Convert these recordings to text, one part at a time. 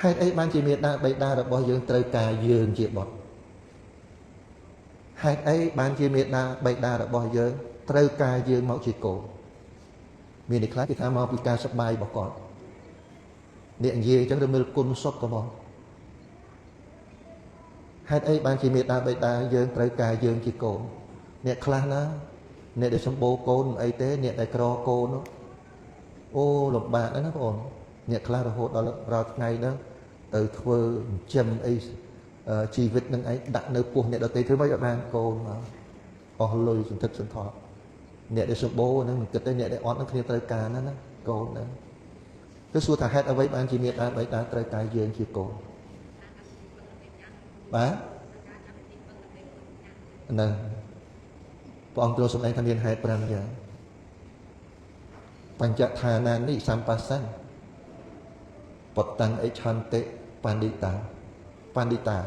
hãy ấy ban chỉ miệt đa bày đa là bao dương trời cà dương chỉ bọt hãy ấy ban chỉ miệt đa bày đa là bao dương trời cà dương máu chỉ cổ miền này khác thì tham mau bị ca sắp bay bỏ cọt điện gì chẳng được mưa côn sốt có mong hãy ấy ban chỉ miệt đa bày đa dương trời cà dương chỉ cổ nè khla nó nè để xong bố côn ấy thế nè để cro côn nó ô lục bạc đó nó còn nè khla rồi hốt đó là ngày đó từ thưa châm ấy chi vết nâng ấy đặt nơi buồn nè đầu tiên thứ mấy bạn côn mà còn lôi sừng thực sừng thọ nè để xong bố nó kịch đây nè để ót nó kia tới ca nó côn đó cái xua thà hết ở với ban chỉ miệt bấy đá tới ca dương chỉ côn bá nè bọn tôi sống đây tham gia hai pram giờ bằng chặt thà nan đi sampasan bật tăng ấy chan tệ pandita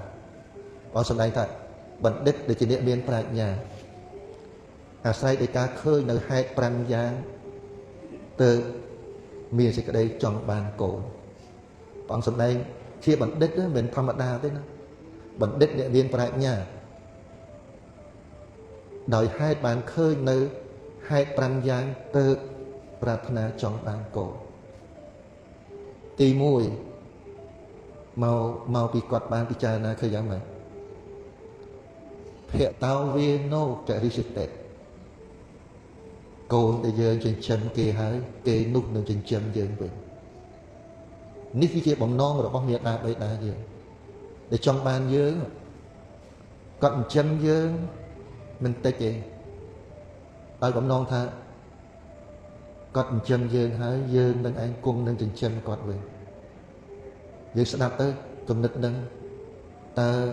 bọn sống đây thật bận đích để chỉ địa miền praj nhà sai để ca khơi nơi hai pram giang từ miền sẽ cái đây chọn bàn cổ bọn sống đây chia bận đích đó mình tham đa thế nó bận đích địa miền praj nhà đòi hai bàn khơi nơi hai pram giang từ Pratna chọn bàn cổ tì mùi mau bị quạt bàn bị cha na khơi giang mày hệ tao viên nô chạy đi sự tệ cô để giờ trên chân kề hái kề nút nơi trên chân giờ vậy nít khi chia bóng non rồi bóng miệt đá bấy đá giờ để trong bàn dơ còn chân dơ mình tê kì ở bóng non tha còn chân dơ hái dơ nâng anh cung nâng trên chân còn vậy dơ sẽ đạp tới tùm nịch nâng ta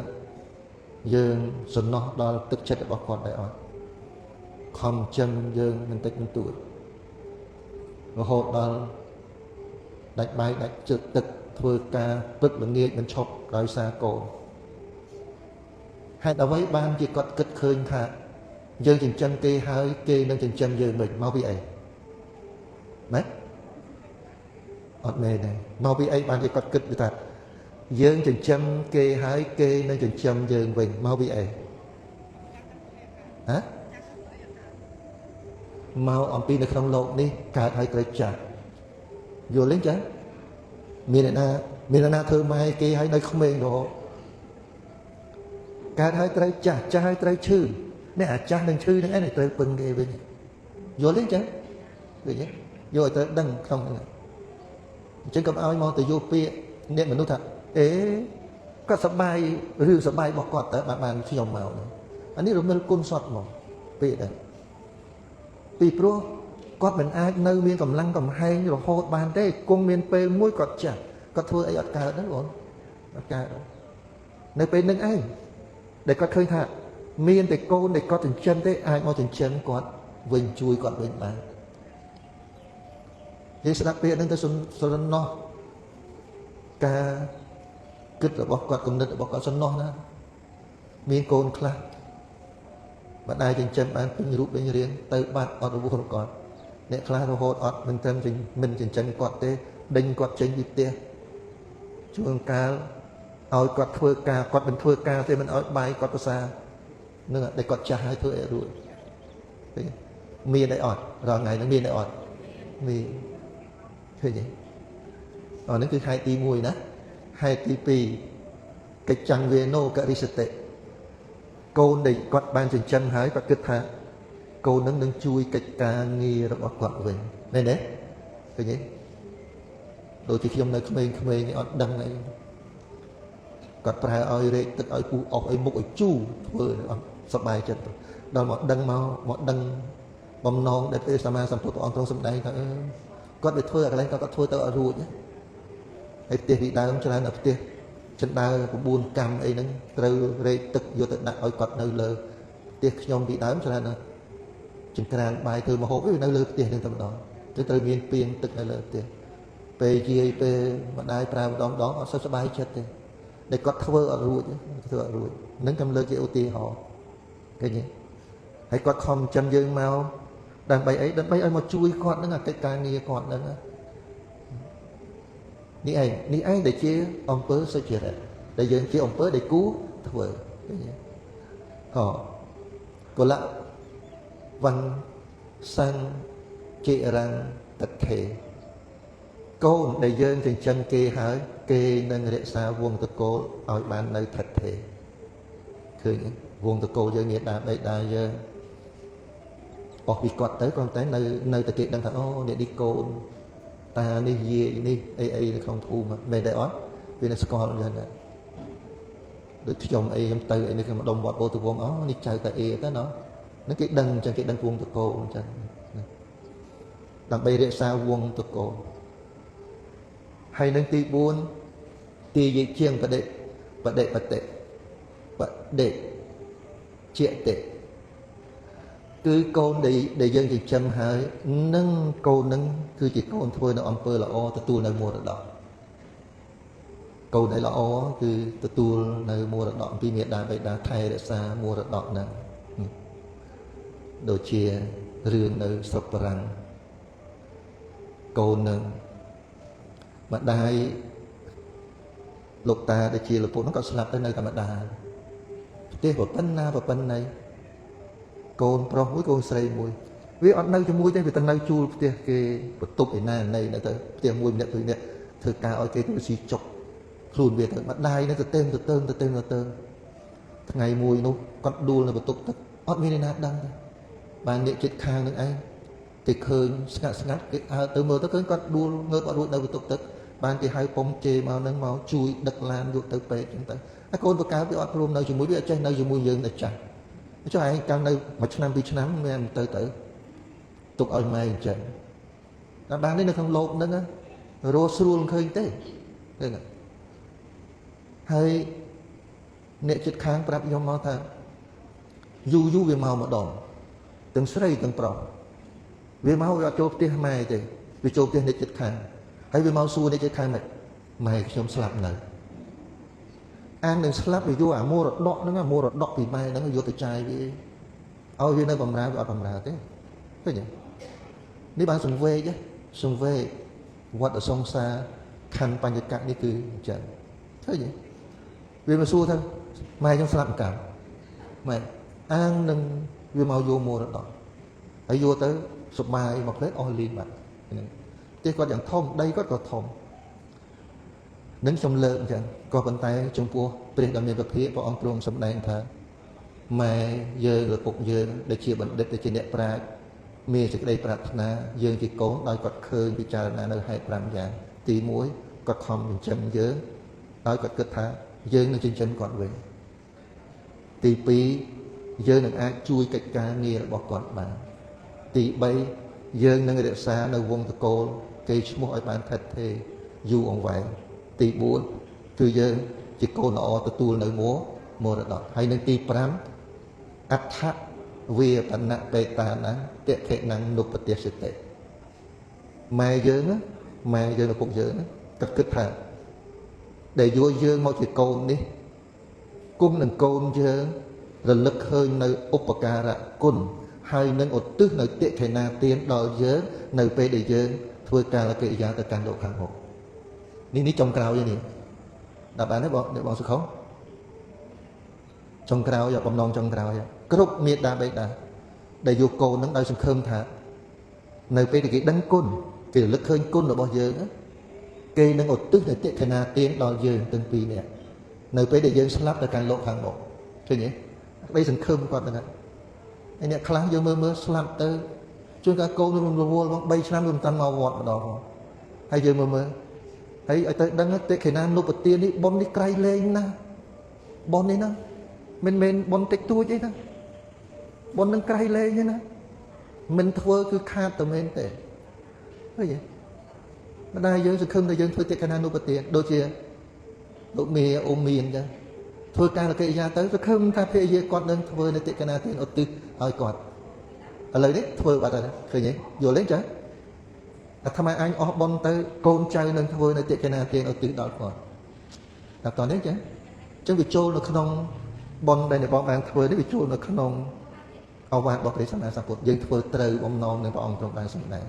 dơ xuân nó đó tức chất để bọc quạt đại ọt không chân dơ mình tích mình tuổi và hộ đó đánh bay đánh trực tức thưa ca tức là nghe mình chọc đói xa cổ hai đầu với ban chỉ có kết khơi thả dơ trên chân kê hơi kê nâng trên chân dơ mình mau bị ấy đấy ọt mê này mau bị ấy ban chỉ có kết thật dơ trên chân kê hơi kê nâng trên chân dơ mình mau bị ấy hả mau ông pin ở trong lộn đi cả hai trái chả vô lên chả miền na thơ mai kia hay nơi không mê rồi cả hai trái chả hai trái chư nè cha đừng chư nè này trái bưng ghê bên vô lên chả vậy nhé vô tới đằng không này chứ cầm áo mau từ vô pia nên mình nói thật ế có sập bay rêu sập bay bọc quạt tới bạn khi dòng màu anh ấy rồi mình côn sọt màu pia đây vì pro quạt mình ai nơi miền cầm lăng cầm hay rồi hô bàn đây cung miền pe mũi quạt chả quạt thua ấy ở cả đó luôn ở cả đó nơi pe nâng ai để quạt khơi thả miền để côn để quạtถึง chân đấy ai mauถึง chân quạt vinh chui quạt vinh bàn vậy sẽ đặc biệt nên tôi xuân no ca kích là bọc quạt cầm nứt là bọc quạt xuân no đó miền côn khla bạn ai trên chân bạn cũng rút bên riêng tới bạn ở đâu vô còn nè khla rồi hốt ọt mình tâm mình trên chân quạt tê đinh quạt chân đi tê chuông cá ôi quạt thưa ca quạt mình thưa ca thì mình ở bay quạt xa nữa để quạt trả hai thưa rồi miền đại ọt rồi ngày nó miền đại ọt mi thế gì nó cứ hai tí mùi đó hai tí pì cái trăng về nô cả đi sệt tệ cô này quạt ban trên chân hái và kết thả cô nâng chui cái ca nghi rồi quạt về này đấy cái gì đôi khi ông nơi khmei cái ọt đăng này quạt prai oi rê tức oi pu ọc oi mục oi chu vừa sập bài chân đó mọi đăng bom non để tới sama sam phụ ông trong sâm đây thôi có để thưa cái này có thưa tao ở ruột nhé hay tiền bị đau cho nên là tiền chân đau của buôn cam ấy nó từ đây tức vô tự đặt oi quạt nơi lơ tiền nhom bị đau cho nên là chừng càng bài từ mà hộp với nơi lơ tiền lên tầm đó chứ từ miền biên tức nơi lơ tiền PGP mà đai prao đó sao bài chết tiền để có thưa ở ruột nhé thưa ở ruột nâng cầm lơ cái OT họ cái gì hãy có không chân dương mau đàn bay ấy mà chui con nữa là cái ca nghe con nữa នេះឯងដែលជាអំពើសុចរិតដែលយើងជាអំពើដែលគួរធ្វើកុលៈវੰសੰជារੰតថេកូនដែលយើងចិញ្ចឹមគេហើយគេនឹងរក្សាវង្សត្រកូលឲ្យបាននៅថិតថេរឃើញវង្សត្រកូលយើងមាតាបិតាយើងអស់ពីគាត់ទៅគាត់តែនៅតែគេដឹងថាអូនេះកូនតានេះយាយនេះអីនៅក្នុងភូមិមែនទេអត់វានៅស្គាល់យ៉ាងណាដូចខ្ញុំខ្ញុំទៅនេះខ្ញុំម្ដុំវត្តពោធិវង្សអូនេះចៅតាអេទៅណោះនឹងគេដឹងអញ្ចឹងគេដឹងវង្សត្រកូលអញ្ចឹងដើម្បីរក្សាវង្សត្រកូលហើយនឹងទី4ទីយាយជាងបដិជាតិគឺកូនដែលយើងចិញ្ចឹមហើយនឹងកូននឹងគឺជាកូនធ្វើនៅអំពើល្អទទួលនៅមរតកកូនដែលល្អគឺទទួលនៅមរតកពីមាតាបិតាថែរក្សាមរតកហ្នឹងដូចជារឿងនៅស្រុកបារាំងកូននឹងម្ដាយលោកតាដែលជាលពុតហ្នឹងក៏ស្លាប់ទៅនៅតែម្ដាយផ្ទះប្រពន្ធណាប្រពន្ធណីកូនប្រុសមួយកូនស្រីមួយវាអត់នៅជាមួយទេវាទៅនៅជួលផ្ទះគេបន្ទប់ឯណាណីនៅទៅផ្ទះមួយម្នាក់ពីរនាក់ធ្វើការឲ្យគេទៅស៊ីចុកខ្លួនវាទៅម្ដាយនឹងទៅទៅថ្ងៃមួយនោះគាត់ដួលនៅបន្ទប់ទឹកអត់មានអ្នកណាដឹងទេបានអ្នកចិត្តខាងនឹងឯងគេឃើញស្ងាត់គេទៅមើលទៅឃើញគាត់ដួលងើបអត់រួចនៅបន្ទប់ទឹកបានគេហៅពុំជេមកនឹងមកជួយដឹកឡានយកទៅពេទ្យចឹងទៅហើយកូនបកាវាអត់ព្រមនៅជាមួយវាអត់ចេះនៅជាមួយយើងតែចាស់ចុះឯងកាលនៅមួយឆ្នាំពីរឆ្នាំមានទៅទុកឲ្យម៉ែអញ្ចឹងតែបាននេះនៅក្នុងលោកហ្នឹងរស់ស្រួលឃើញទេឃើញហើយអ្នកចិត្តខាងប្រាប់ខ្ញុំមកថាយូរវាមកម្ដងទាំងស្រីទាំងប្រុសវាមកវាអត់ចូលផ្ទះម៉ែទេវាចូលផ្ទះអ្នកចិត្តខាងហើយវាមកសួរអ្នកចិត្តខាងម៉ែខ្ញុំស្លាប់នៅអាននឹងស្លាប់វាយកអាមរតកហ្នឹងមរតកពីម៉ែហ្នឹងយកទៅចាយវាឲ្យវានៅបំរើវាអត់បំរើទេឃើញទេនេះបានសង្វេគវត្តសង្សារខណ្ឌបញ្ញកៈនេះគឺអញ្ចឹងឃើញទេវាមកសួរថាម៉ែខ្ញុំស្លាប់កាលម៉ែអាងនឹងវាមកយកមរតកហើយយកទៅសុបាយមកផ្លេតអស់លីងបាត់ហ្នឹងទេគាត់យ៉ាងធំដីគាត់ក៏ធំនឹងខ្ញុំលើកអញ្ចឹងក៏ប៉ុន្តែចំពោះព្រះដ៏មានពភាកព្រះអង្គទ្រង់សម្ដែងថាម៉ែយើងឪពុកយើងដែលជាបណ្ឌិតដែលជាអ្នកប្រាជ្ញមានសេចក្តីប្រាថ្នាយើងជាកូនដោយគាត់ឃើញពិចារណានៅហេតុ5យ៉ាងទី1គាត់ខំចិញ្ចឹមយើងដោយគាត់គិតថាយើងនឹងចិញ្ចឹមគាត់វិញទី2យើងនឹងអាចជួយកិច្ចការងាររបស់គាត់បានទី3យើងនឹងរក្សានៅវង្សត្រកូលគេឈ្មោះឲ្យបានថិតថេរយូរអង្វែងទី4គឺយើងជាកូនល្អទទួលនៅមរតកហើយនឹងទី5អដ្ឋវាបណៈបេតាណាតេខេណੰនុបតិសិតេម៉ែយើងឪពុកយើងគាត់គិតថាដែលយកយើងមកជាកូននេះគុំនឹងកូនយើងរលឹកឃើញនៅឧបការៈគុណហើយនឹងឧទ្ទិសនៅតិខេណាទានដល់យើងនៅពេលដែលយើងធ្វើកាលកិរិយាទៅកាន់លោកខាងមុខនេះចុងក្រោយនេះដល់បានទេបងសុខុមចុងក្រោយបំណងចុងក្រោយគ្រប់មេត្តាបិតាដែលយកកូននឹងដោយសង្ឃឹមថានៅពេលដែលគេដឹងគុណគេរលឹកឃើញគុណរបស់យើងគេនឹងឧទ្ទិសនៅតិខេណាទានដល់យើងទាំងពីរនាក់នៅពេលដែលយើងស្លាប់ទៅកាន់លោកខាងមុខឃើញទេក្តីសង្ឃឹមគាត់ហ្នឹងហើយអ្នកខ្លះយើងមើលស្លាប់ទៅជួនកាលកូនរវល់ផង3ឆ្នាំវាមិនតាន់មកវត្តម្ដងផងហើយយើងមើលហើយឲ្យទៅដឹងតិខេណានុបទាននេះប៉ុននេះក្រៃលែងណាស់ប៉ុននេះណាមិនមែនប៉ុនតិចតួចអីណាប៉ុននឹងក្រៃលែងទេណាមិនធ្វើគឺខាតតែមែនទេឃើញទេម្ដាយយើងសង្ឃឹមថាយើងធ្វើតិខេណានុបទានដូចជាលោកមេអ៊ុំមីអញ្ចឹងធ្វើការកិរិយាទៅសង្ឃឹមថាភរិយាគាត់នឹងធ្វើនៅតិខេណាទានឧទ្ទិសឲ្យគាត់ឥឡូវនេះធ្វើបាត់ហើយឃើញទេយល់ទេចាអាត្មាអញអស់ប៉ុនទៅកូនចៅនឹងធ្វើនៅតិខេណាទានឧទ្ទិសដល់គាត់តែតោះនេះចាអញ្ចឹងវាចូលនៅក្នុងប៉ុនដែលអ្នកបងបានធ្វើនេះវាចូលនៅក្នុងអវាទរបស់ព្រះសម្មាសម្ពុទ្ធយើងធ្វើត្រូវបំណងនឹងព្រះអង្គទ្រង់បានសម្ដែង